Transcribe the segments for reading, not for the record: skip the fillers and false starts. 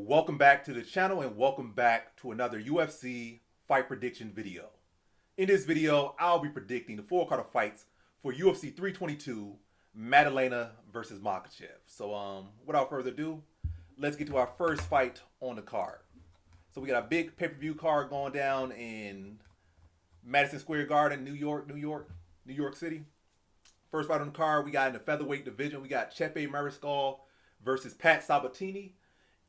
Welcome back to the channel and welcome back to another UFC fight prediction video. In this video, I'll be predicting the full card of fights for UFC 322 Maddalena versus Makachev. So without further ado, let's get to our first fight on the card. So we got a big pay-per-view card going down in Madison Square Garden, New York City. First fight on the card, we got in the featherweight division, we got Mariscal versus Sabatini.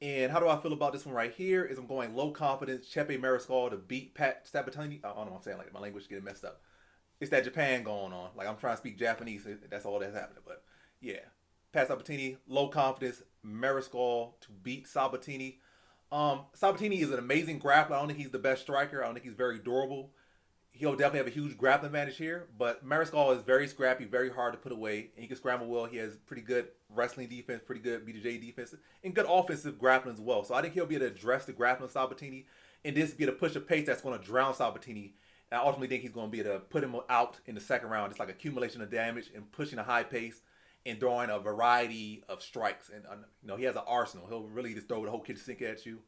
And how do I feel about this one right here? Is I'm going low confidence, Mariscal to beat Sabatini. I don't know what I'm saying, like my language is getting messed up. It's that Japan going on. Like I'm trying to speak Japanese, that's all that's happening. But yeah, Sabatini, low confidence, Mariscal to beat Sabatini. Sabatini is an amazing grappler. I don't think he's the best striker. I don't think he's very durable. He'll definitely have a huge grappling advantage here, but Mariscal is very scrappy, very hard to put away, and he can scramble well. He has pretty good wrestling defense, pretty good BJJ defense, and good offensive grappling as well. So I think he'll be able to address the grappling of Sabatini, and this be able to push a pace that's going to drown Sabatini. And I ultimately think he's going to be able to put him out in the second round. It's like accumulation of damage and pushing a high pace and throwing a variety of strikes. And he has an arsenal. He'll really just throw the whole kitchen sink at you,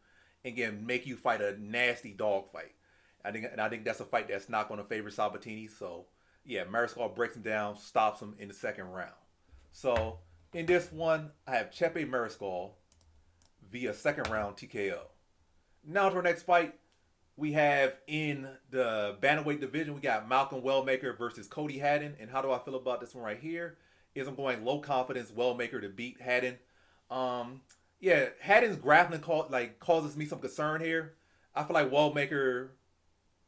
and again make you fight a nasty dog fight. I think that's a fight that's not going to favor Sabatini. So, yeah, Mariscal breaks him down, stops him in the second round. So, in this one, I have Mariscal via second round TKO. Now to our next fight, we have in the bantamweight division, we got Malcolm Wellmaker versus Cody Haddon. And how do I feel about this one right here? Is I'm going low confidence Wellmaker to beat Haddon. Yeah, Haddon's grappling causes me some concern here. I feel like Wellmaker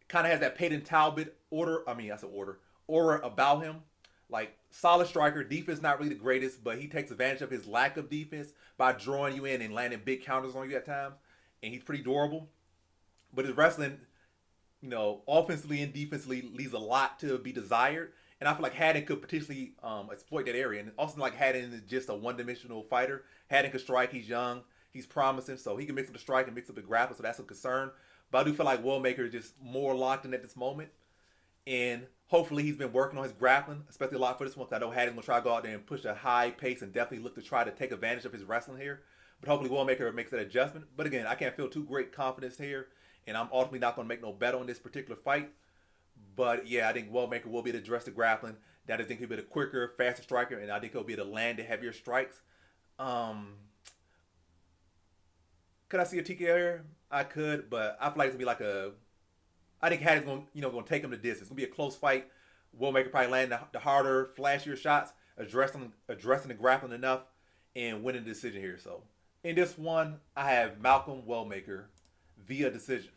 kind of has that Peyton Talbot aura about him. Like, solid striker, defense not really the greatest, but he takes advantage of his lack of defense by drawing you in and landing big counters on you at times. And he's pretty durable. But his wrestling, offensively and defensively leaves a lot to be desired. And I feel like Haddon could potentially exploit that area. And also, like, Haddon is just a one-dimensional fighter. Haddon can strike. He's young. He's promising. So he can mix up the strike and mix up the grapple. So that's a concern. But I do feel like Wellmaker is just more locked in at this moment. And hopefully he's been working on his grappling, especially a lot for this one. I know Haddon's going to try to go out there and push a high pace and definitely look to try to take advantage of his wrestling here. But hopefully Wellmaker makes that adjustment. But again, I can't feel too great confidence here. And I'm ultimately not going to make no bet on this particular fight. But yeah, I think Wellmaker will be able to address the grappling. I think he'll be the quicker, faster striker. And I think he'll be able to land the heavier strikes. Could I see a TKO here? I could, but I feel like it's gonna be like I think Haddon's going to take him the distance. It's gonna be a close fight. Wellmaker probably land the harder, flashier shots, addressing the grappling enough, and winning the decision here. So in this one, I have Malcolm Wellmaker via decision.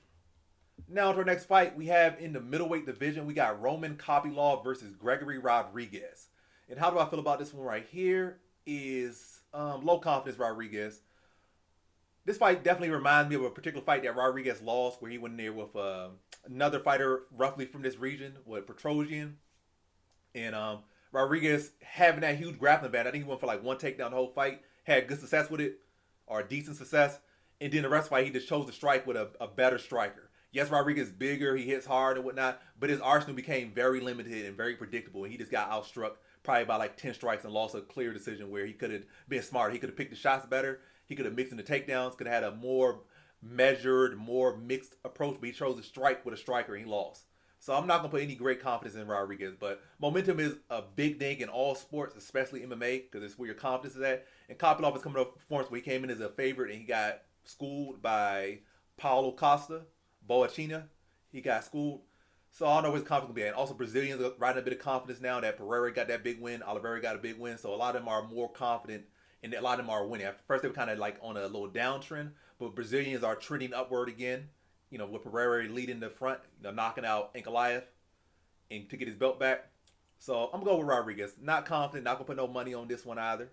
Now to our next fight, we have in the middleweight division, we got Roman Kopylov versus Gregory Rodrigues. And how do I feel about this one right here? Is low confidence Rodrigues. This fight definitely reminds me of a particular fight that Rodrigues lost, where he went in there with another fighter roughly from this region, with Petrosian. And Rodrigues having that huge grappling advantage. I think he went for like one takedown the whole fight, had good success with it, or decent success. And then the rest of the fight, he just chose to strike with a better striker. Yes, Rodrigues is bigger, he hits hard and whatnot, but his arsenal became very limited and very predictable. And he just got outstruck probably by like 10 strikes and lost a clear decision where he could have been smarter. He could have picked the shots better. He could have mixed in the takedowns, could have had a more measured, more mixed approach, but he chose to strike with a striker and he lost. So I'm not going to put any great confidence in Rodrigues, but momentum is a big thing in all sports, especially MMA, because it's where your confidence is at. And Kopylov is coming off a performance where he came in as a favorite and he got schooled by Paulo Costa, Boachina. He got schooled. So I don't know where his confidence will be at. And also, Brazilians are riding a bit of confidence now that Pereira got that big win, Oliveira got a big win. So a lot of them are more confident. And a lot of them are winning. At first, they were kind of like on a little downtrend, but Brazilians are trending upward again. With Pereira leading the front, knocking out Ankalaev and to get his belt back. So I'm going to go with Rodrigues. Not confident, not going to put no money on this one either.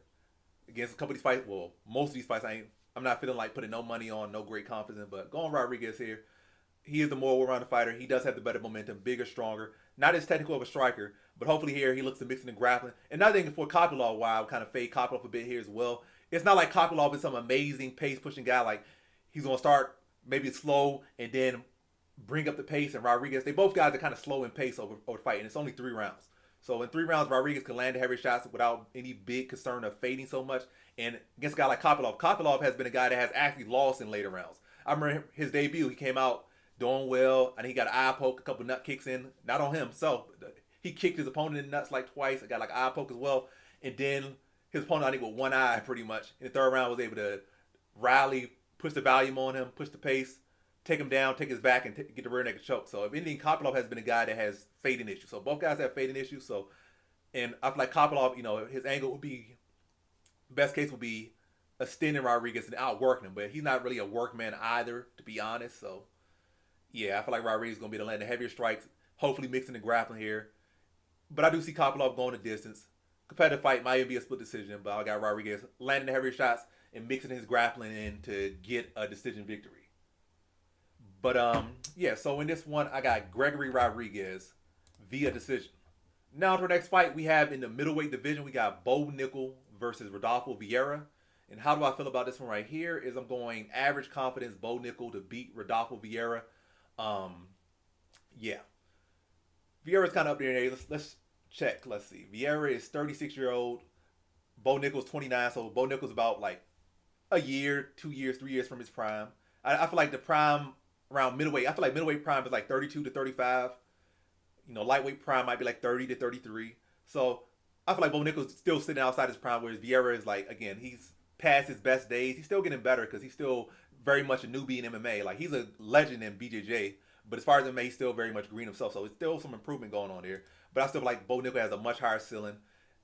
Against a couple of these fights, well, most of these fights, I'm not feeling like putting no money on, no great confidence, but going Rodrigues here. He is the more well-rounded fighter. He does have the better momentum, bigger, stronger. Not as technical of a striker, but hopefully here he looks to mix in the grappling. Another thing for Kopylov, why I kind of fade Kopylov a bit here as well. It's not like Kopylov is some amazing pace-pushing guy. Like, he's going to start maybe slow and then bring up the pace. And Rodrigues, they both guys are kind of slow in pace over the fight, and it's only 3 rounds. So in 3 rounds, Rodrigues could land the heavy shots without any big concern of fading so much. And against a guy like Kopylov, Kopylov has been a guy that has actually lost in later rounds. I remember his debut, he came out doing well, and he got an eye poke, a couple nut kicks in, not on himself. He kicked his opponent in the nuts like twice. I got like an eye poke as well. And then his opponent, I think, with one eye pretty much. In the 3rd round, was able to rally, push the volume on him, push the pace, take him down, take his back, and get the rear naked choke. So if anything, Kopylov has been a guy that has fading issues. So both guys have fading issues. So, and I feel like Kopylov, his angle would be, best case would be extending Rodrigues and outworking him. But he's not really a workman either, to be honest. So, yeah, I feel like Rodrigues is going to be able to land the heavier strikes, hopefully mixing the grappling here. But I do see Kopylov going the distance. Competitive fight might even be a split decision, but I got Rodrigues landing the heavier shots and mixing his grappling in to get a decision victory. But yeah, so in this one, I got Gregory Rodrigues via decision. Now to our next fight, we have in the middleweight division, we got Bo Nickal versus Rodolfo Vieira. And how do I feel about this one right here? Is I'm going average confidence Bo Nickal to beat Rodolfo Vieira. Yeah. Vieira's kind of up there. Let's check. Let's see. Vieira is 36-year-old. Bo Nickal's 29. So Bo Nickal's about like a year, 2 years, 3 years from his prime. I feel like the prime around middleweight. I feel like middleweight prime is like 32 to 35. Lightweight prime might be like 30 to 33. So I feel like Bo Nickal's still sitting outside his prime, whereas Vieira is like, again, he's past his best days. He's still getting better because he's still very much a newbie in MMA. Like, he's a legend in BJJ. But as far as MMA, he's still very much green himself. So it's still some improvement going on here. But I still feel like Bo Nickal has a much higher ceiling.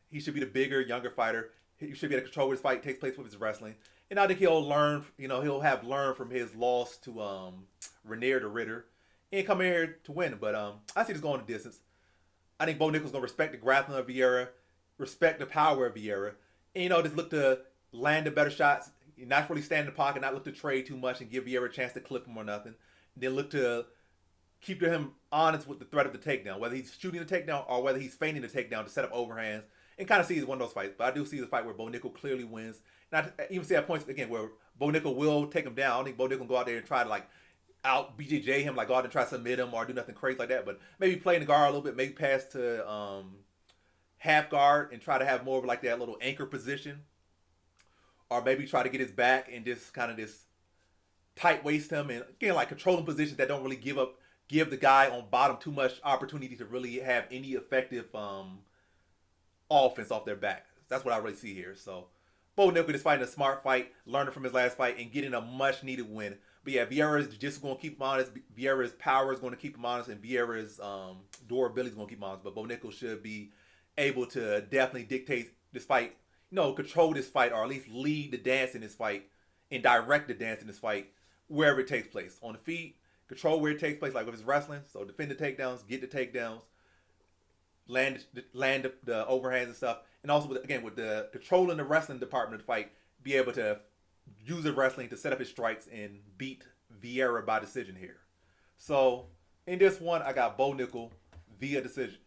He should be the bigger, younger fighter. He should be able to control his fight, takes place with his wrestling. And I think he'll learn, he'll have learned from his loss to Renier the Ritter and come in here to win. But I see this going the distance. I think Bo Nickal's going to respect the grappling of Vieira, respect the power of Vieira, and, just look to land the better shots, not really stand in the pocket, not look to trade too much and give Vieira a chance to clip him or nothing. Then look to keep him honest with the threat of the takedown, whether he's shooting the takedown or whether he's feigning the takedown to set up overhands, and kind of see it as one of those fights. But I do see the fight where Bo Nickal clearly wins. And I even see at points, again, where Bo Nickal will take him down. I don't think Bo Nickal will go out there and try to, out BJJ him, go out and try to submit him or do nothing crazy like that. But maybe play in the guard a little bit, maybe pass to half guard and try to have more of that little anchor position. Or maybe try to get his back and just kind of just tight waist him. And again, controlling positions that don't really give the guy on bottom too much opportunity to really have any effective offense off their back. That's what I really see here. So Bo Nickal is fighting a smart fight, learning from his last fight, and getting a much needed win. But yeah, Vieira's just going to keep him honest. Vieira's power is going to keep him honest, and Vieira's durability is going to keep him honest. But Bo Nickal should be able to definitely dictate this fight, control this fight, or at least lead the dance in this fight and direct the dance in this fight wherever it takes place. On the feet, control where it takes place, like with his wrestling. So defend the takedowns, get the takedowns, land the overhands and stuff. And also, with the controlling the wrestling department of the fight, be able to use the wrestling to set up his strikes and beat Vieira by decision here. So in this one, I got Bo Nickal via decision.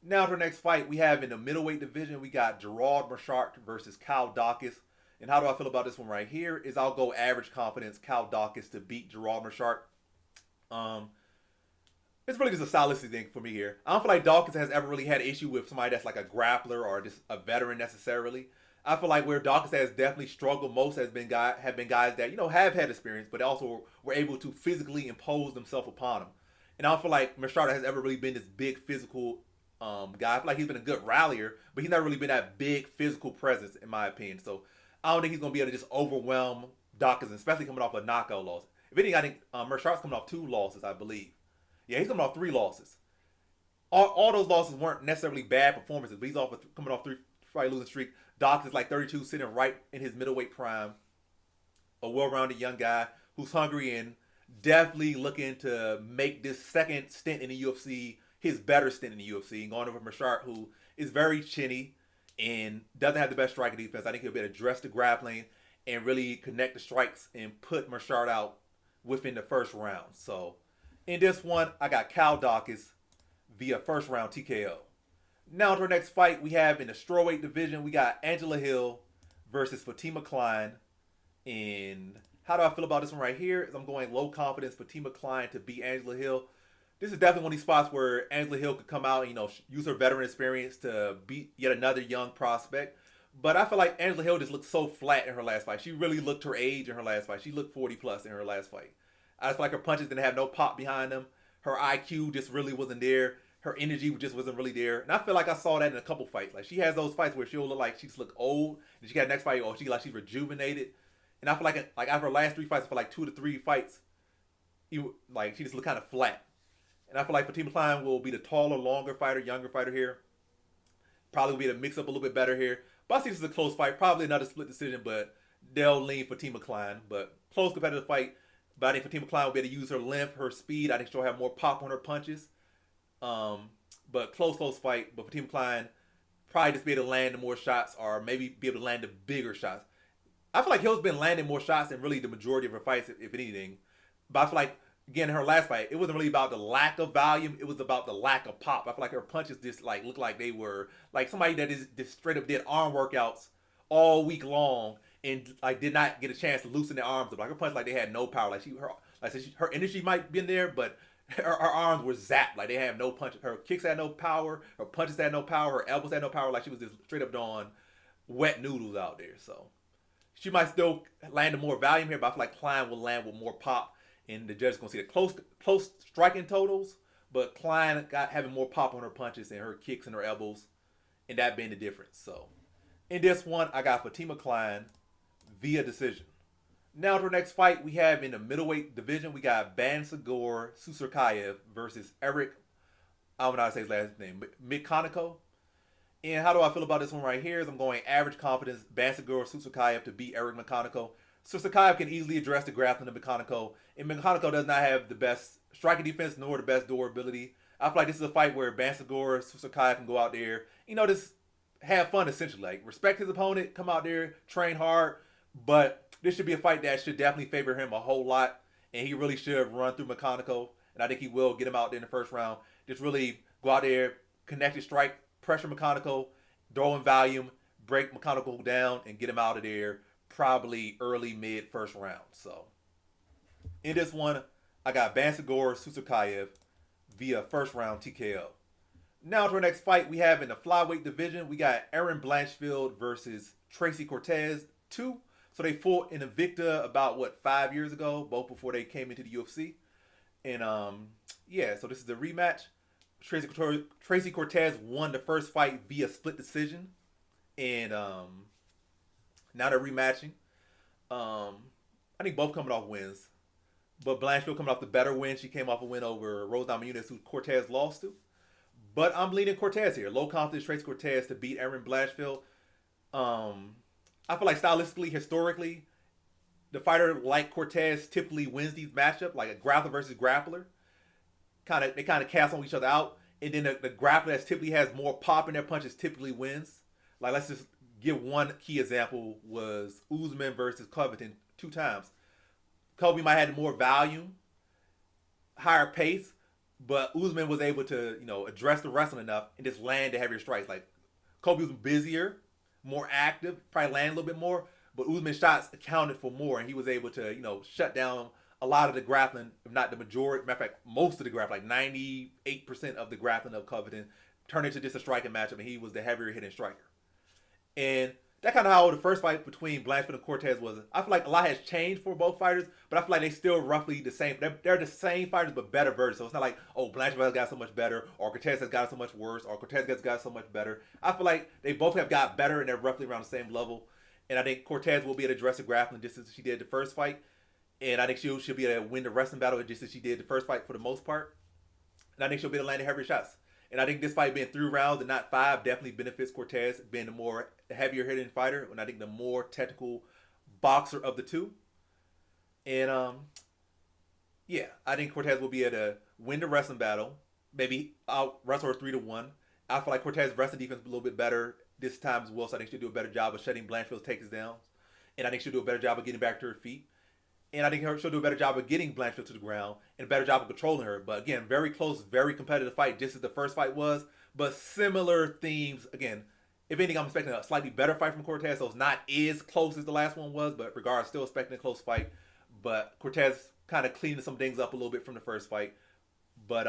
Now to the next fight, we have in the middleweight division, we got Meerschaert versus Daukaus. And how do I feel about this one right here? Is I'll go average confidence Daukaus to beat Meerschaert. It's really just a stylistic thing for me here. I don't feel like Daukaus has ever really had an issue with somebody that's like a grappler or just a veteran necessarily. I feel like where Daukaus has definitely struggled most have been guys that have had experience, but also were able to physically impose themselves upon him. And I don't feel like Meerschaert has ever really been this big physical guy. I feel like he's been a good rallier, but he's not really been that big physical presence in my opinion. So I don't think he's going to be able to just overwhelm Daukaus, especially coming off a knockout loss. If anything, I think Meerschaert's coming off 2 losses, I believe. Yeah, he's coming off 3 losses. All those losses weren't necessarily bad performances, but he's coming off 3-fight losing streak. Daukaus is 32, sitting right in his middleweight prime. A well-rounded young guy who's hungry and definitely looking to make this second stint in the UFC his better stint in the UFC. And going over Meerschaert, who is very chinny and doesn't have the best striking defense. I think he'll be able to address the grappling and really connect the strikes and put Meerschaert out within the first round. So in this one, I got Daukaus via first round TKO. Now to our next fight, we have in the strawweight division, we got Angela Hill versus Fatima Klein. And how do I feel about this one right here? Is I'm going low confidence Fatima Klein to beat Angela Hill. this is definitely one of these spots where Angela Hill could come out and, use her veteran experience to beat yet another young prospect. But I feel like Angela Hill just looked so flat in her last fight. She really looked her age in her last fight. She looked 40 plus in her last fight. I just feel like her punches didn't have no pop behind them. Her IQ just really wasn't there. Her energy just wasn't really there. And I feel like I saw that in a couple fights. Like she has those fights where she'll look like she's look old. And she got next fight, or she's rejuvenated. And I feel like out of her last 3 fights, for like 2 to 3 fights, she just looked kind of flat. And I feel like Fatima Klein will be the taller, longer fighter, younger fighter here. Probably will be to mix up a little bit better here. But I see this is a close fight. Probably another split decision, but they'll lean Fatima Klein. But close competitive fight. But I think Fatima Klein will be able to use her length, her speed. I think she'll have more pop on her punches. But close fight. But Fatima Klein probably just be able to land the more shots, or maybe be able to land the bigger shots. I feel like Hill's been landing more shots than really the majority of her fights, if anything. But I feel like, again, in her last fight, it wasn't really about the lack of volume. It was about the lack of pop. I feel like her punches just looked like they were like somebody that just straight up did arm workouts all week long and did not get a chance to loosen their arms up. Like her punches they had no power. Her energy might be in there, but her arms were zapped. Like they had no punch. Her kicks had no power. Her punches had no power. Her elbows had no power. Like she was just straight up doing wet noodles out there. So she might still land more volume here, but I feel like Klein will land with more pop. And the judges gonna see the close striking totals, but Klein having more pop on her punches and her kicks and her elbows, and that being the difference. So, in this one, I got Fatima Klein via decision. Now to our next fight, we have in the middleweight division, we got Bansagor Susurkaev versus Eric. I don't know how to say his last name, but McConnico. And how do I feel about this one right here? Is I'm going average confidence Bansagor Susurkaev to beat Eric McConnico. Susurkaev can easily address the grappling of McConnico, and McConnico does not have the best striking defense nor the best durability. I feel like this is a fight where Bansagor Susurkaev can go out there, just have fun essentially. Like respect his opponent, come out there, train hard, but this should be a fight that should definitely favor him a whole lot, and he really should run through McConnico, and I think he will get him out there in the first round. Just really go out there, connected strike, pressure McConnico, throw in volume, break McConnico down, and get him out of there probably early, mid, first round. So, in this one, I got Bansagor Susurkaev via first round TKO. Now to our next fight, we have in the flyweight division, we got Aaron Blanchfield versus Tracy Cortez 2. So they fought in Invicta about 5 years ago, both before they came into the UFC. And so this is the rematch. Tracy Cortez won the first fight via split decision, and now they're rematching. I think both coming off wins, but Blanchfield coming off the better win. She came off a win over Rose Namajunas, who Cortez lost to. But I'm leaning Cortez here. Low confidence Tracy Cortez to beat Aaron Blanchfield. I feel like stylistically, historically, the fighter like Cortez typically wins these matchups, like a grappler versus grappler. They kind of cast on each other out, and then the grappler that typically has more pop in their punches typically wins. Like let's just give one key example was Usman versus Covington 2 times. Kobe might have had more volume, higher pace, but Usman was able to address the wrestling enough and just land the heavier strikes. Like Kobe was busier, more active, probably land a little bit more, but Usman's shots accounted for more, and he was able to shut down a lot of the grappling, if not the majority, matter of fact, most of the grappling, like 98% of the grappling of Covington turned into just a striking matchup, and he was the heavier hitting striker. And that kind of how the first fight between Blanchfield and Cortez was. I feel like a lot has changed for both fighters, but I feel like they still roughly the same. They're the same fighters, but better versions. So it's not like, oh, Blanchfield has got so much better, or Cortez has got so much worse, or Cortez has got so much better. I feel like they both have got better, and they're roughly around the same level. And I think Cortez will be able to address the grappling just as she did the first fight. And I think she'll be able to win the wrestling battle just as she did the first fight for the most part. And I think she'll be able to land the heavier shots. And I think this fight being 3 rounds and not 5 definitely benefits Cortez being the more heavier hitting fighter, and I think the more technical boxer of the two. And I think Cortez will be able to win the wrestling battle. Maybe out wrestle her 3-1. I feel like Cortez's wrestling defense is a little bit better this time as well, so I think she'll do a better job of shutting Blanchfield's takedowns. And I think she'll do a better job of getting back to her feet. And I think she'll do a better job of getting Blanchfield to the ground and a better job of controlling her. But again, very close, very competitive fight, just as the first fight was. But similar themes. Again, if anything, I'm expecting a slightly better fight from Cortez. So it's not as close as the last one was, but regardless, still expecting a close fight. But Cortez kind of cleaning some things up a little bit from the first fight. But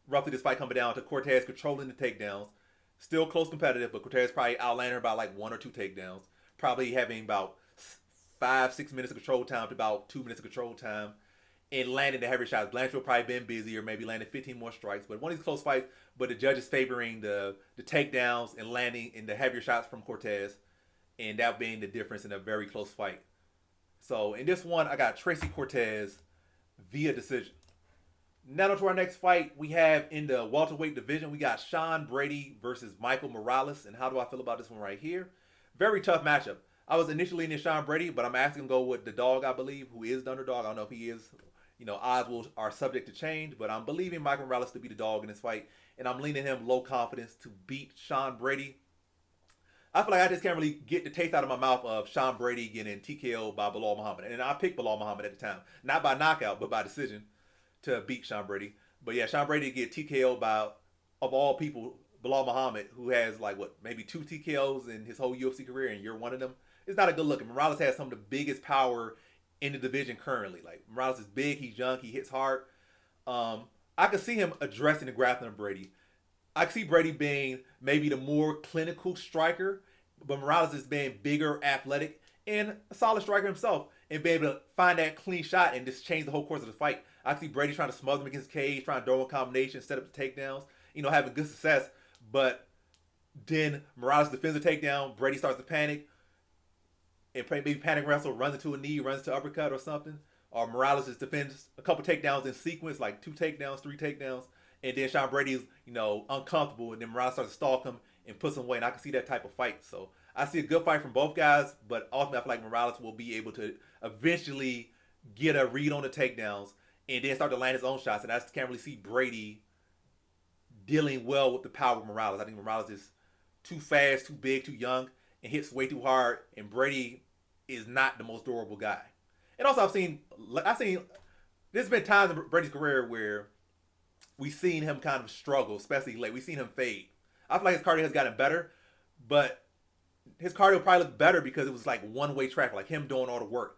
roughly this fight coming down to Cortez controlling the takedowns. Still close competitive, but Cortez probably outlanded her by like 1 or 2 takedowns. Probably having about 5-6 minutes of control time to about 2 minutes of control time. And landing the heavy shots. Blanchfield probably been busy or maybe landed 15 more strikes. But one of these close fights, but the judges favoring the takedowns and landing in the heavier shots from Cortez. And that being the difference in a very close fight. So in this one, I got Tracy Cortez via decision. Now to our next fight, we have in the welterweight division, we got Sean Brady versus Michael Morales. And how do I feel about this one right here? Very tough matchup. I was initially in Sean Brady, but I'm asking to go with the dog, I believe, who is the underdog. I don't know if he is. Odds are subject to change, but I'm believing Michael Morales to be the dog in this fight. And I'm leaning him low confidence to beat Sean Brady. I feel like I just can't really get the taste out of my mouth of Sean Brady getting TKO by Belal Muhammad. And I picked Belal Muhammad at the time. Not by knockout, but by decision to beat Sean Brady. But yeah, Sean Brady get TKO by, of all people, Belal Muhammad, who has like, maybe 2 TKOs in his whole UFC career, and you're one of them. It's not a good look. And Morales has some of the biggest power in the division currently. Like, Morales is big, he's young, he hits hard. I could see him addressing the grappling of Brady. I could see Brady being maybe the more clinical striker, but Morales is being bigger, athletic, and a solid striker himself, and be able to find that clean shot and just change the whole course of the fight. I see Brady trying to smother him against the cage, trying to throw a combination, set up the takedowns, having good success. But then Morales defends the takedown, Brady starts to panic, and maybe panic wrestle, runs into a knee, runs to uppercut or something. Or Morales just defends a couple takedowns in sequence, like 2 takedowns, 3 takedowns. And then Sean Brady is, uncomfortable, and then Morales starts to stalk him and puts him away. And I can see that type of fight. So I see a good fight from both guys, but ultimately I feel like Morales will be able to eventually get a read on the takedowns and then start to land his own shots. And I just can't really see Brady dealing well with the power of Morales. I think Morales is too fast, too big, too young, and hits way too hard. And Brady is not the most durable guy. And also I've seen there's been times in Brady's career where we've seen him kind of struggle, especially late. We've seen him fade. I feel like his cardio has gotten better, but his cardio probably looked better because it was like one-way traffic, like him doing all the work.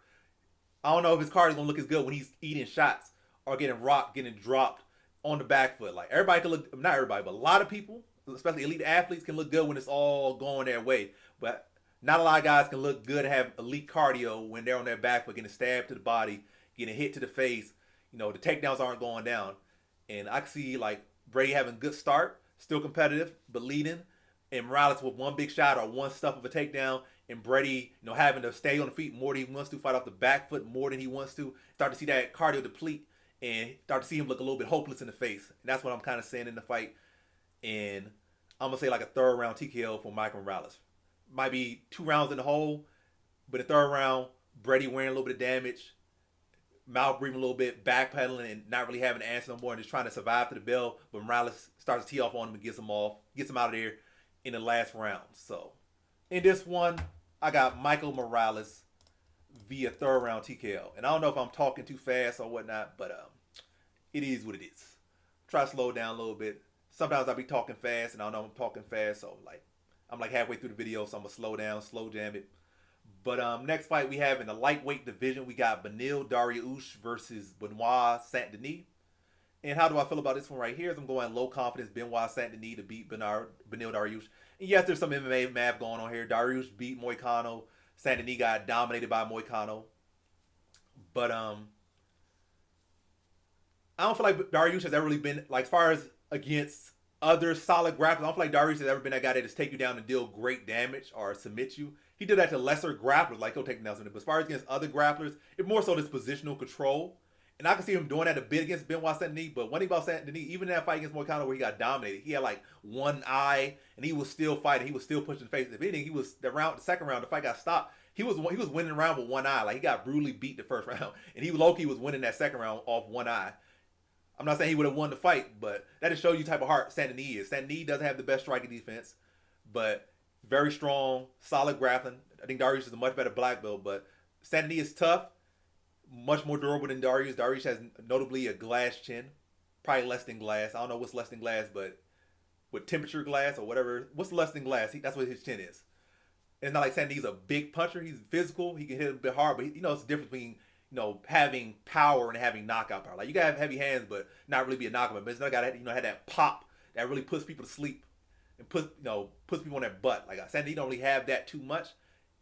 I don't know if his cardio is going to look as good when he's eating shots or getting rocked, getting dropped on the back foot. Like, everybody can look, not everybody, but a lot of people, especially elite athletes, can look good when it's all going their way. But not a lot of guys can look good and have elite cardio when they're on their back foot, getting stabbed to the body, getting hit to the face. The takedowns aren't going down. And I can see like Brady having a good start, still competitive, but leading. And Morales with one big shot or one stuff of a takedown. And Brady, having to stay on the feet more than he wants to, fight off the back foot more than he wants to. Start to see that cardio deplete and start to see him look a little bit hopeless in the face. And that's what I'm kind of saying in the fight. And I'm going to say like a 3rd round TKO for Michael Morales. Might be 2 rounds in the hole, but the 3rd round, Brady wearing a little bit of damage, mouth breathing a little bit, backpedaling and not really having to answer no more and just trying to survive to the bell. But Morales starts to tee off on him and gets him out of there in the last round. So in this one, I got Michael Morales via 3rd round TKO. And I don't know if I'm talking too fast or whatnot, but it is what it is. Try to slow it down a little bit. Sometimes I'll be talking fast and I don't know I'm talking fast, so I'm like halfway through the video, so I'm gonna slow down, slow jam it. But next fight we have in the lightweight division, we got Beneil Dariush versus Benoit Saint Denis. And how do I feel about this one right here? I'm going low confidence Benoit Saint Denis to beat Beneil Dariush. And yes, there's some MMA math going on here. Dariush beat Moicano. Saint Denis got dominated by Moicano. But I don't feel like Dariush has ever really been, like, as far as against other solid grapplers, I don't feel like Dariush has ever been that guy that just take you down and deal great damage or submit you. He did that to lesser grapplers, like he'll take him down. But as far as against other grapplers, it's more so this positional control. And I can see him doing that a bit against Benoit Saint Denis. But one thing about Saint Denis, even in that fight against Moicano where he got dominated, he had like one eye and he was still fighting. He was still pushing the face. If anything, he was the 2nd round, the fight got stopped. He was winning the round with one eye. Like, he got brutally beat the 1st round. And he low-key was winning that 2nd round off one eye. I'm not saying he would have won the fight, but that just shows you type of heart Saint Denis is. Saint Denis doesn't have the best striking defense, but very strong, solid grappling. I think Dariush is a much better black belt, but Saint Denis is tough, much more durable than Dariush. Dariush has notably a glass chin, probably less than glass. I don't know what's less than glass, but with temperature glass or whatever, what's less than glass? That's what his chin is. And it's not like Saint Denis is a big puncher. He's physical. He can hit a bit hard, but it's the difference between having power and having knockout power. Like you gotta have heavy hands, but not really be a knockout. But it's not gotta have that pop that really puts people to sleep and puts people on their butt. Like Sandy don't really have that too much.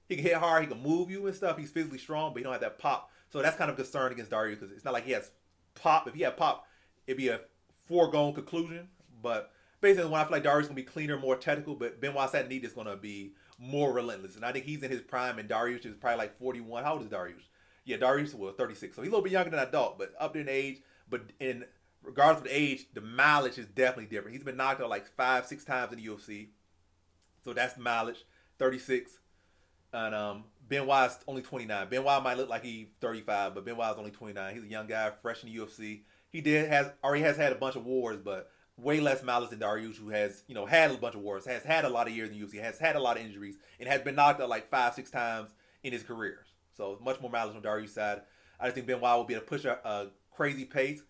He can hit hard, he can move you and stuff. He's physically strong, but he don't have that pop. So that's kind of a concern against Dariush because it's not like he has pop. If he had pop, it'd be a foregone conclusion. But basically, when I feel like Dariush is gonna be cleaner, more technical, but Benoit Saint-Denis is gonna be more relentless. And I think he's in his prime, and Dariush is probably like 41. How old is Dariush? Yeah, Dariush was 36, so he's a little bit younger than an adult, but up in age. But in regardless of the age, the mileage is definitely different. He's been knocked out like 5-6 times in the UFC, so that's mileage. 36, and Benoit's only 29. Benoit might look like he's 35, but Benoit's only 29. He's a young guy, fresh in the UFC. He already has had a bunch of wars, but way less mileage than Dariush, who has had a bunch of wars, has had a lot of years in the UFC, has had a lot of injuries, and has been knocked out like 5-6 times in his career. So much more mileage on Dariush's side. I just think Benoit will be able to push a crazy pace.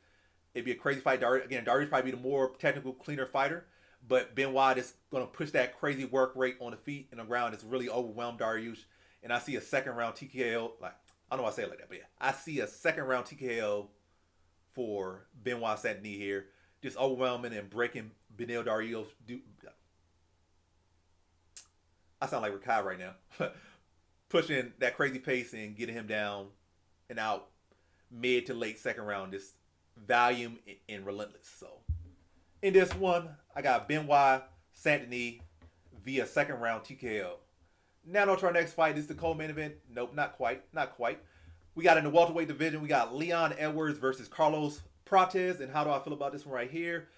It'd be a crazy fight. Dariush probably be the more technical, cleaner fighter, but Benoit is going to push that crazy work rate on the feet and the ground. It's really overwhelmed Dariush. And I see a second round TKO. Like, I don't know why I say it like that, but yeah. I see a second round TKO for Benoit Saint-Denis here. Just overwhelming and breaking Beneil Dariush. I sound like Rakai right now. Pushing that crazy pace and getting him down and out mid to late second round. Just volume and relentless. So in this one, I got Benoit Saint-Denis via second round TKO. Now on to our next fight. This is the co-main event. Nope, not quite. Not quite. We got in the welterweight division, we got Leon Edwards versus Carlos Prates. And how do I feel about this one right here?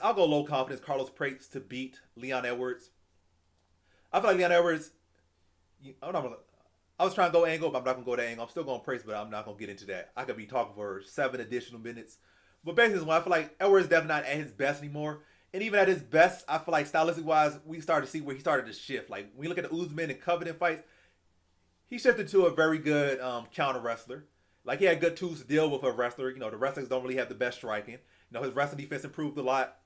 I'll go low confidence Carlos Prates to beat Leon Edwards. I feel like Leon Edwards, I was trying to go angle, but I'm not going to go that angle. I'm still going Prates, but I'm not going to get into that. I could be talking for 7 additional minutes. But basically, I feel like Edwards is definitely not at his best anymore. And even at his best, I feel like stylistic-wise, we started to see where he started to shift. Like, when you look at the Usman and Covington fights, he shifted to a very good counter wrestler. Like, he had good tools to deal with a wrestler. The wrestlers don't really have the best striking. His wrestling defense improved a lot.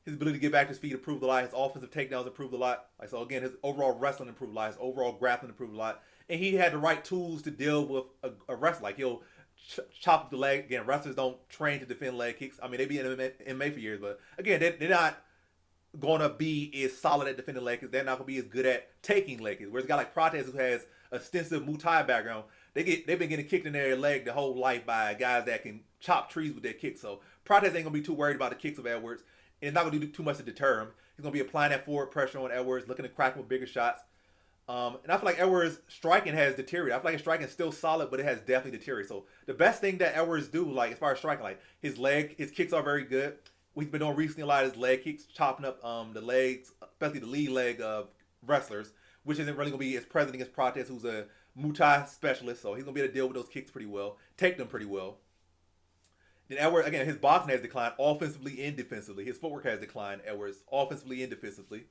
His ability to get back to his feet improved a lot. His offensive takedowns improved a lot. Like, so, again, his overall wrestling improved a lot. His overall grappling improved a lot. And he had the right tools to deal with a wrestler. Like, he'll chop up the leg. Again, wrestlers don't train to defend leg kicks. I mean, they be in MMA for years, but again, they're not going to be as solid at defending leg kicks. They're not going to be as good at taking leg kicks. Whereas a guy like Prates, who has extensive Muay Thai background, they've been getting kicked in their leg the whole life by guys that can chop trees with their kicks. So Prates ain't going to be too worried about the kicks of Edwards, and it's not going to do too much to deter him. He's going to be applying that forward pressure on Edwards, looking to crack him with bigger shots. And I feel like Edwards' striking has deteriorated. I feel like his striking is still solid, but it has definitely deteriorated. So the best thing that Edwards do, like as far as striking, like his kicks are very good. We've been doing recently a lot of his leg kicks, chopping up the legs, especially the lead leg of wrestlers, which isn't really going to be as present against Prates, who's a Muay Thai specialist. So he's going to be able to deal with those kicks pretty well, take them pretty well. Then Edwards, again, his boxing has declined offensively and defensively. His footwork has declined, Edwards, offensively and defensively.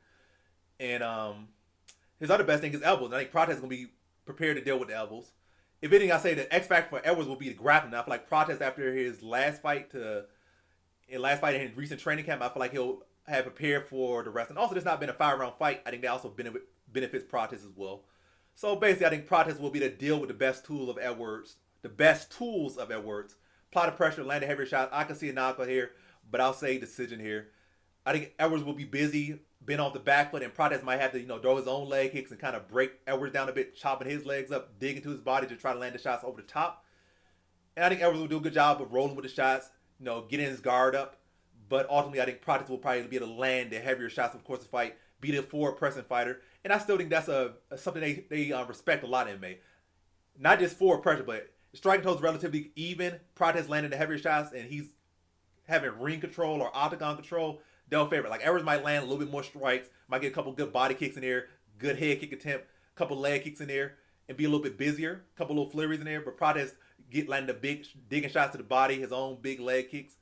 And his other best thing is elbows. I think Prates is going to be prepared to deal with the elbows. If anything, I say the X factor for Edwards will be the grappling. I feel like Prates, after his last fight in his recent training camp, I feel like he'll have prepared for the wrestling. Also, there's not been a 5-round fight. I think that also benefits Prates as well. So basically, I think Prates will be to deal with the best tools of Edwards. Apply the pressure, land a heavier shot. I can see a knockout here, but I'll say decision here. I think Edwards will be busy, been off the back foot, and Prates might have to, throw his own leg kicks and kind of break Edwards down a bit, chopping his legs up, dig into his body to try to land the shots over the top. And I think Edwards will do a good job of rolling with the shots, getting his guard up. But ultimately, I think Prates will probably be able to land the heavier shots, of course, the fight, be the forward pressing fighter. And I still think that's something they respect a lot in MMA. Not just forward pressure, but striking toes relatively even. Prates landing the heavier shots, and he's having ring control or octagon control. They'll favor it. Like Edwards might land a little bit more strikes, might get a couple good body kicks in there, good head kick attempt, a couple leg kicks in there, and be a little bit busier, a couple little flurries in there. But Prates landing the big digging shots to the body, his own big leg kicks,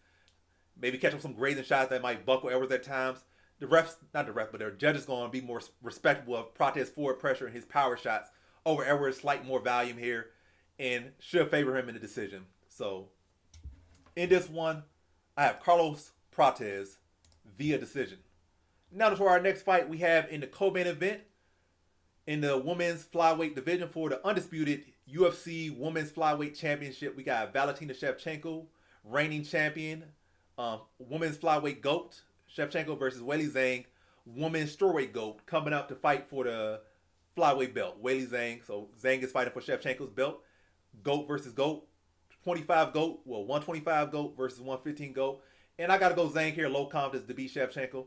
maybe catch him some grazing shots that might buckle Edwards at times. The judges going to be more respectable of Prates' forward pressure and his power shots over Edwards' slight more volume here, and should favor him in the decision. So in this one, I have Carlos Prates via decision. Now to our next fight, we have in the co-main event in the women's flyweight division for the undisputed UFC Women's Flyweight Championship, we got Valentina Shevchenko, reigning champion. Women's Flyweight GOAT, Shevchenko versus Weili Zhang, Women's Strawweight GOAT, coming up to fight for the Flyweight belt. Weili Zhang, so Zhang is fighting for Shevchenko's belt. GOAT versus GOAT, 25 GOAT, well, 125 GOAT versus 115 GOAT. And I got to go Zhang here, low confidence to beat Shevchenko.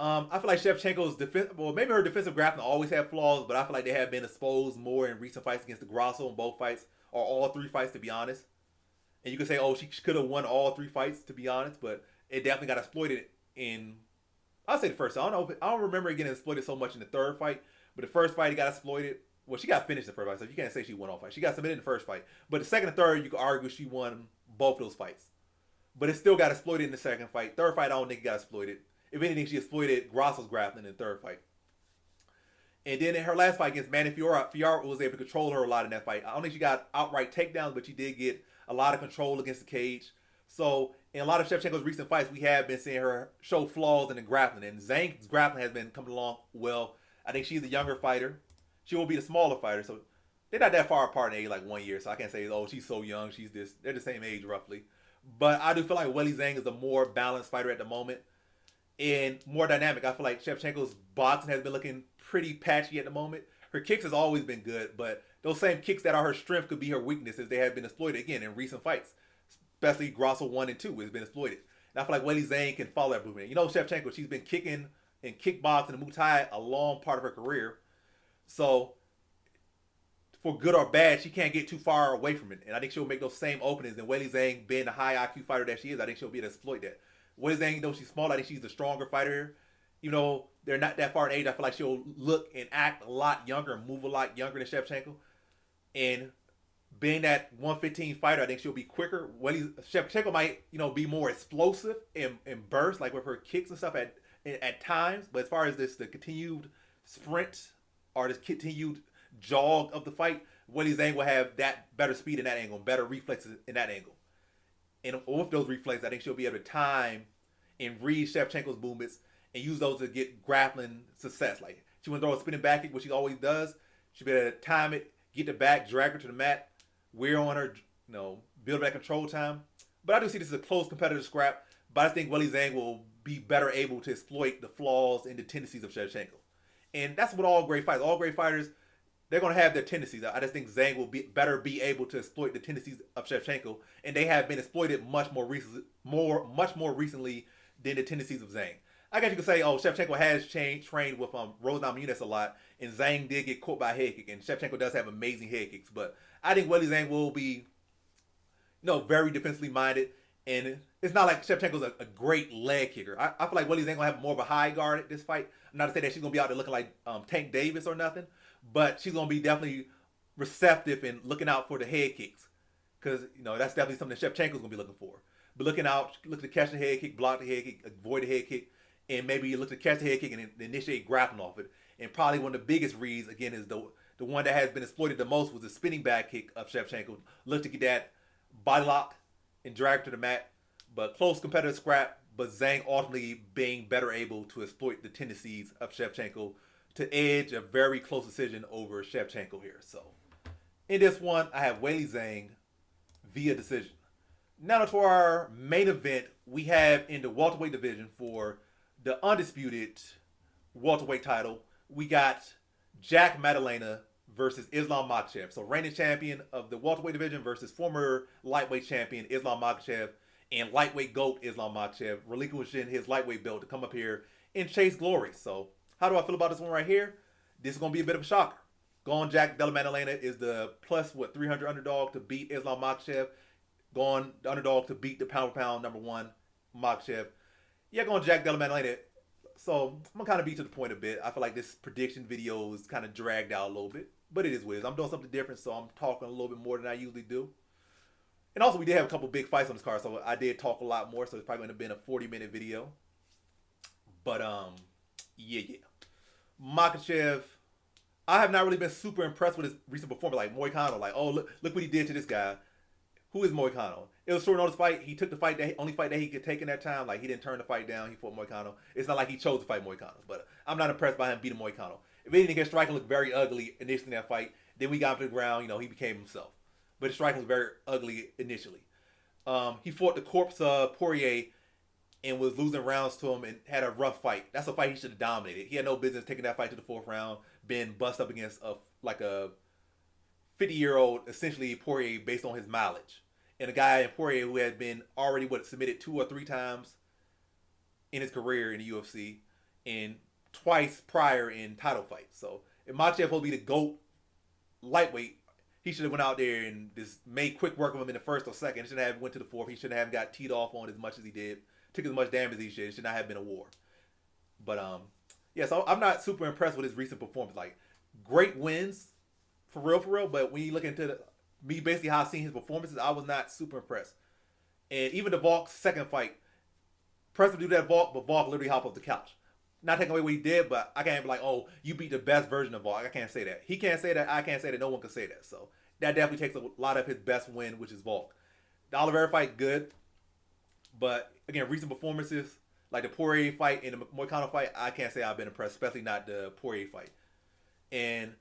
I feel like Shevchenko's defense, well, maybe her defensive grappling always had flaws, but I feel like they have been exposed more in recent fights against the Grasso in both fights, or all three fights, to be honest. And you can say, oh, she could have won all three fights, to be honest, but it definitely got exploited in, I'll say the first. I don't remember it getting exploited so much in the third fight, but the first fight it got exploited. Well, she got finished in the first fight, so you can't say she won all fights. She got submitted in the first fight, but the second and third, you could argue she won both those fights. But it still got exploited in the second fight. Third fight, I don't think it got exploited. If anything, she exploited Grasso's grappling in the third fight. And then in her last fight against Manny Vieira, Vieira was able to control her a lot in that fight. I don't think she got outright takedowns, but she did get a lot of control against the cage. So in a lot of Shevchenko's recent fights, we have been seeing her show flaws in the grappling. And Zhang's grappling has been coming along well. I think she's a younger fighter. She will be the smaller fighter. So they're not that far apart in age, like 1 year. So I can't say, oh, she's so young. She's this. They're the same age, roughly. But I do feel like Weili Zhang is a more balanced fighter at the moment and more dynamic. I feel like Shevchenko's boxing has been looking pretty patchy at the moment. Her kicks has always been good, but those same kicks that are her strength could be her weaknesses. They have been exploited again in recent fights, especially Grasso 1 and 2 has been exploited. And I feel like Weili Zhang can follow that blueprint. You know, Shevchenko, she's been kicking and kickboxing and Muay Thai a long part of her career. So for good or bad, she can't get too far away from it. And I think she'll make those same openings. And Weili Zhang, being the high IQ fighter that she is, I think she'll be able to exploit that. Weili Zhang, though she's small, I think she's a stronger fighter here. You know, they're not that far in age. I feel like she'll look and act a lot younger and move a lot younger than Shevchenko. And being that 115 fighter, I think she'll be quicker. Shevchenko might, you know, be more explosive and burst, like with her kicks and stuff at times. But as far as the continued sprint or this continued jog of the fight, Weili Zhang will have that better speed in that angle, better reflexes in that angle. And with those reflexes, I think she'll be able to time and read Shevchenko's movements and use those to get grappling success. Like, she want to throw a spinning back kick, which she always does. She'll be able to time it, get the back, drag her to the mat, wear on her, you know, build that control time. But I do see this as a close competitive scrap. But I think Weili Zhang will be better able to exploit the flaws and the tendencies of Shevchenko. And that's what all great fighters, they're going to have their tendencies. I just think Zhang will be able to exploit the tendencies of Shevchenko, and they have been exploited much more recently than the tendencies of Zhang. I guess you could say, oh, Shevchenko has trained with Rose Namajunas a lot, and Zhang did get caught by a head kick, and Shevchenko does have amazing head kicks. But I think Weili Zhang will be, you know, very defensively minded, and it's not like Shevchenko's a great leg kicker. I feel like Weili Zhang going to have more of a high guard at this fight. I'm not to say that she's going to be out there looking like Tank Davis or nothing, but she's going to be definitely receptive and looking out for the head kicks. Because, you know, that's definitely something that Shevchenko's going to be looking for. But looking to catch the head kick, block the head kick, avoid the head kick, and maybe look to catch the head kick and initiate grappling off it. And probably one of the biggest reads, again, is the one that has been exploited the most was the spinning back kick of Shevchenko. Look to get that body lock and drag to the mat. But close competitive scrap, but Zhang ultimately being better able to exploit the tendencies of Shevchenko to edge a very close decision over Shevchenko here. So in this one, I have Weili Zhang via decision. Now to our main event, we have in the welterweight division for the undisputed welterweight title, we got Della Maddalena versus Islam Makhachev. So reigning champion of the welterweight division versus former lightweight champion Islam Makhachev and lightweight GOAT Islam Makhachev relinquishing his lightweight belt to come up here and chase glory. So how do I feel about this one right here? This is going to be a bit of a shocker. Going Della Maddalena is the plus, 300 underdog to beat Islam Makhachev. Going the underdog to beat the pound-for-pound #1 Makhachev. Yeah, going Della Maddalena. So I'm going to kind of be to the point a bit. I feel like this prediction video is kind of dragged out a little bit. But it is what it is. I'm doing something different, so I'm talking a little bit more than I usually do. And also, we did have a couple big fights on this card, so I did talk a lot more, so it's probably going to be a 40-minute video. But, yeah. Makhachev, I have not really been super impressed with his recent performance. Like Moicano, like, oh, look what he did to this guy. Who is Moicano? It was a short notice fight. He took the fight, only fight that he could take in that time. Like, he didn't turn the fight down. He fought Moicano. It's not like he chose to fight Moicano. But I'm not impressed by him beating Moicano. If anything, his striking looked very ugly initially in that fight. Then we got him to the ground, he became himself. But his striking was very ugly initially. He fought the corpse of Poirier and was losing rounds to him and had a rough fight. That's a fight he should have dominated. He had no business taking that fight to the 4th round, being bust up against a 50-year-old, essentially Poirier based on his mileage. And a guy in Poirier who had been already, submitted 2 or 3 times in his career in the UFC and twice prior in title fights. So if Makhachev supposed to be the GOAT lightweight, he should have went out there and just made quick work of him in the 1st or 2nd. He shouldn't have went to the 4th. He shouldn't have got teed off on as much as he did. Took as much damage as he should. It should not have been a war. But yeah, so I'm not super impressed with his recent performance. Like, great wins, for real. But when you look into me, basically how I've seen his performances, I was not super impressed. And even the Volk's 2nd fight, pressed him to do that Volk, but Volk literally hopped off the couch. Not taking away what he did, but I can't be like, oh, you beat the best version of Volk. I can't say that. He can't say that. I can't say that. No one can say that. So that definitely takes a lot of his best win, which is Volk. The Oliveira fight, good. But again, recent performances, like the Poirier fight and the McConnico fight, I can't say I've been impressed, especially not the Poirier fight. And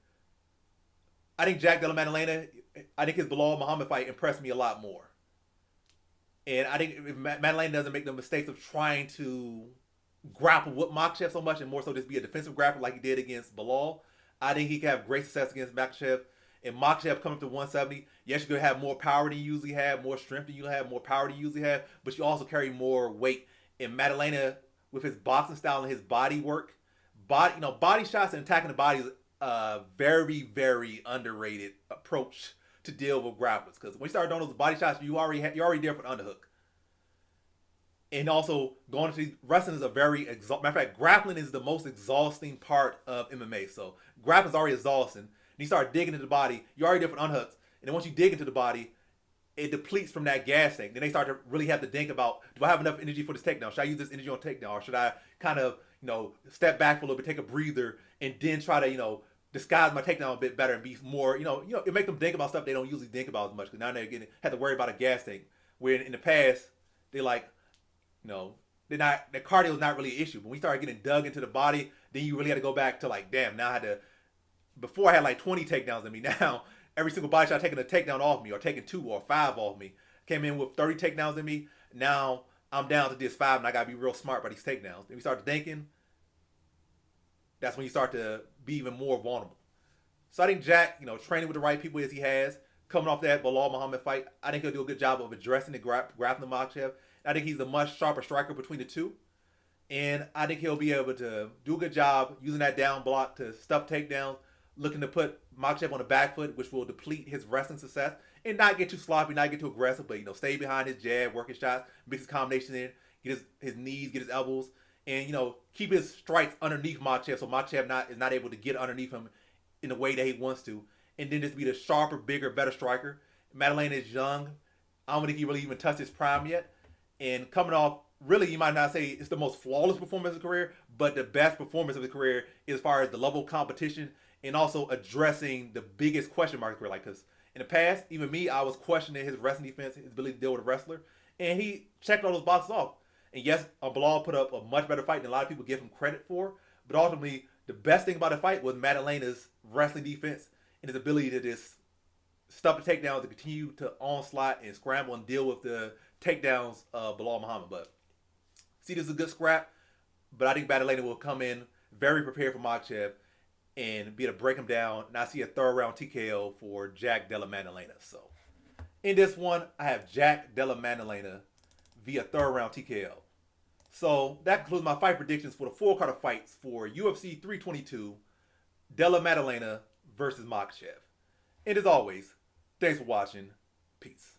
I think Jack Della Maddalena, I think his Belal Muhammad fight impressed me a lot more. And I think if Maddalena doesn't make the mistakes of trying to grapple with Makhachev so much and more so just be a defensive grappler like he did against Belal, I think he can have great success against Makhachev. And Makhachev coming up to 170, yes, you're going to have more power than you usually have, more strength than you have, more power than you usually have, but you also carry more weight. And Maddalena, with his boxing style and his body work, body shots and attacking the body is a very, very underrated approach to deal with grapplers. Because when you start doing those body shots, you're already there for the underhook. And also, going to wrestling is a very matter of fact, grappling is the most exhausting part of MMA. So grappling is already exhausting. And you start digging into the body, you're already there for unhooks. And then once you dig into the body, it depletes from that gas tank. Then they start to really have to think about, do I have enough energy for this takedown? Should I use this energy on takedown? Or should I kind of, step back for a little bit, take a breather, and then try to, disguise my takedown a bit better and be more, it make them think about stuff they don't usually think about as much. Because now they have to worry about a gas tank. Where in the past, they their cardio is not really an issue. But when we started getting dug into the body, then you really had to go back to damn, now I had to, before I had 20 takedowns in me. Now, every single body shot taking a takedown off me or taking 2 or 5 off me. Came in with 30 takedowns in me. Now, I'm down to just 5 and I got to be real smart about these takedowns. Then we start thinking, that's when you start to be even more vulnerable. So I think Jack, training with the right people as he has, coming off that Belal Muhammad fight, I think he'll do a good job of addressing the grappling Makhachev. I think he's a much sharper striker between the two. And I think he'll be able to do a good job using that down block to stuff takedowns, looking to put Makhachev on the back foot, which will deplete his wrestling success, and not get too sloppy, not get too aggressive, but stay behind his jab, work his shots, mix his combination in, get his knees, get his elbows, and keep his strikes underneath Makhachev, so Makhachev is not able to get underneath him in the way that he wants to, and then just be the sharper, bigger, better striker. Maddalena is young. I don't think he really even touched his prime yet, and coming off, really, you might not say it's the most flawless performance of his career, but the best performance of his career as far as the level of competition and also addressing the biggest question mark of his career. Because in the past, even me, I was questioning his wrestling defense, his ability to deal with a wrestler, and he checked all those boxes off. And yes, Belal put up a much better fight than a lot of people give him credit for, but ultimately, the best thing about the fight was Maddalena's wrestling defense and his ability to just stop the takedowns and continue to onslaught and scramble and deal with the takedowns of Belal Muhammad. But see, this is a good scrap, but I think Maddalena will come in very prepared for Makhachev and be able to break him down. And I see a 3rd round TKO for Jack Della Maddalena. So in this one, I have Jack Della Maddalena via 3rd round TKO. So that concludes my fight predictions for the 4 card of fights for UFC 322, Della Maddalena versus Makhachev. And as always, thanks for watching. Peace.